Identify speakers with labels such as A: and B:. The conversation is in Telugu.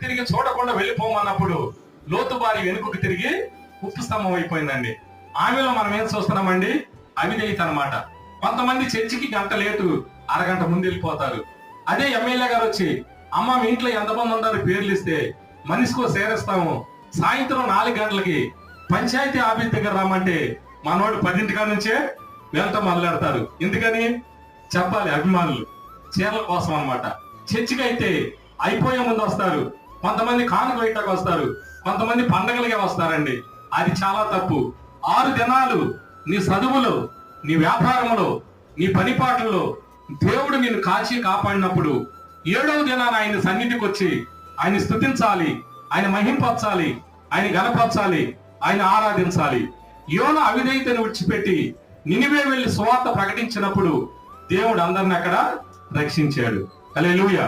A: తిరిగి చూడకుండా వెళ్ళిపోమన్నప్పుడు లోతు భార్య వెనుకకు తిరిగి ఉప్పు స్తంభం అయిపోయిందండి. ఆమెలో మనం ఏం చూస్తున్నామండి? అవిధేయత అన్నమాట. కొంతమంది చర్చికి గంట లేటు, అరగంట ముందు వెళ్ళిపోతారు. అదే ఎమ్మెల్యే గారు వచ్చి, అమ్మ మీ ఇంట్లో ఎంతమంది ఉన్నారు పేర్లు ఇస్తే మనిషికో సేరేస్తాము, సాయంత్రం 4 గంటలకి పంచాయతీ ఆఫీస్ దగ్గర రమ్మంటే మనోడు 10 నుంచే వెళ్తాం మొదలెడతారు. ఎందుకని చెప్పాలి? అభిమానులు చీరల కోసం అన్నమాట. చర్చికి అయితే అయిపోయే ముందు వస్తారు, కొంతమంది కానుక వేయటానికి వస్తారు, కొంతమంది పండగలుగా వస్తారండి. అది చాలా తప్పు. 6 దినాలు నీ చదువులో, నీ వ్యాపారంలో, నీ పనిపాట్లలో దేవుడు నిన్ను కాచి కాపాడినప్పుడు 7వ దినాన ఆయన సన్నిధికి వచ్చి ఆయన స్తుతించాలి, ఆయన మహింపరచాలి, ఆయన గణపరచాలి, ఆయన ఆరాధించాలి. యోన అవిధేయతను విడిచిపెట్టి నినివే వెళ్లి సువార్త ప్రకటించినప్పుడు దేవుడు అందరిని అక్కడ రక్షించాడు. హల్లెలూయా.